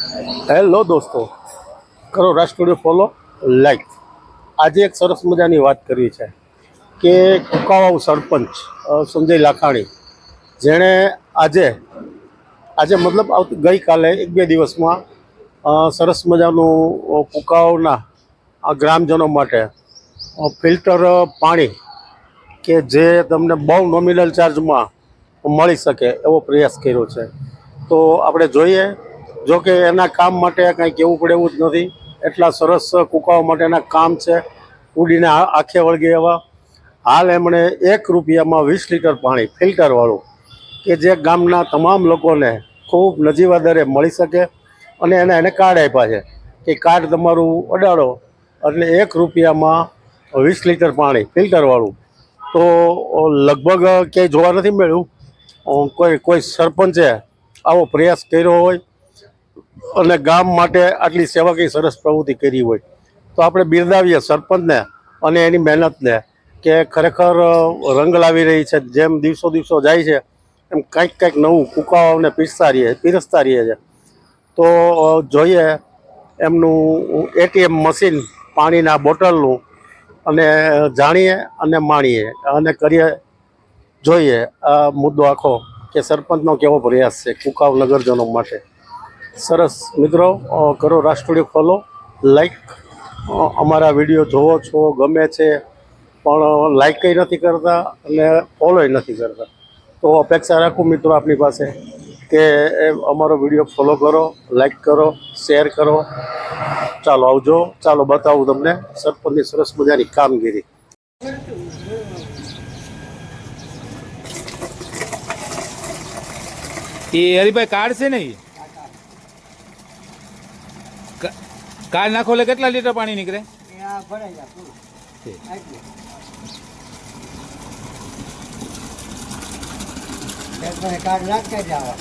Hello દોસ્તો, કરો રાજ studio follow like. આજે એક સરસ મજાની વાત કરવી છે કે કુકાવાવ સરપંચ સંજય લાખાણી, જેણે આજે આજે મતલબ ગઈકાલે એક બે દિવસમાં સરસ મજાનું કુકાવાવના ગ્રામજનો માટે ફિલ્ટર પાણી કે જે તમને બહુ નોમિનલ ચાર્જમાં મળી શકે એવો પ્રયાસ કર્યો છે. તો આપણે જોઈએ, જો કે એના કામ માટે કાંઈ કહેવું પડે એવું જ નથી. એટલા સરસ કુકાવા માટેના કામ છે, ઉડીને આંખે વળગે એવા. હાલ એમણે 1 રૂપિયામાં 20 લીટર પાણી ફિલ્ટરવાળું, કે જે ગામના તમામ લોકોને ખૂબ નજીવા દરે મળી શકે, અને એને કાર્ડ આપ્યા છે કે કાર્ડ તમારું અડાડો એટલે 1 રૂપિયામાં 20 લીટર પાણી ફિલ્ટરવાળું. તો લગભગ ક્યાંય જોવા નથી મળ્યું કોઈ સરપંચે આવો પ્રયાસ કર્યો હોય અને ગામ માટે આટલી સેવાકીય સરસ પ્રવૃત્તિ કરી હોય. તો આપણે બિરદાવીએ સરપંચને અને એની મહેનતને, કે ખરેખર રંગ લાવી રહી છે. જેમ દિવસો જાય છે એમ કંઈક નવું કુકાવાઓને પીરસતા રહીએ છે. તો જોઈએ એમનું એટીએમ મશીન પાણીના બોટલનું, અને જાણીએ અને માણીએ અને કરીએ. જોઈએ આ મુદ્દો આખો કે સરપંચનો કેવો પ્રયાસ છે કુકાવ નગરજનો માટે. સરસ મિત્રો, કરો રાજ સ્ટુડિયો ફોલો લાઈક. અમારા વિડીયો જોવો છો, ગમે છે, પણ લાઈકય નથી કરતા અને ફોલોય નથી કરતા. તો અપેક્ષા રાખું મિત્રો આપની પાસે કે અમારો વિડીયો ફોલો કરો, લાઈક કરો, શેર કરો. ચાલો આવજો. ચાલો બતાવું તમને સરપંચની સરસ મજાની કામગીરી. એ હરિભાઈ કાર્ડ છે ને, કાર્ડ નાખો એટલે કેટલા લીટર પાણી નીકળે? કાર્ડ નાખતા જવા.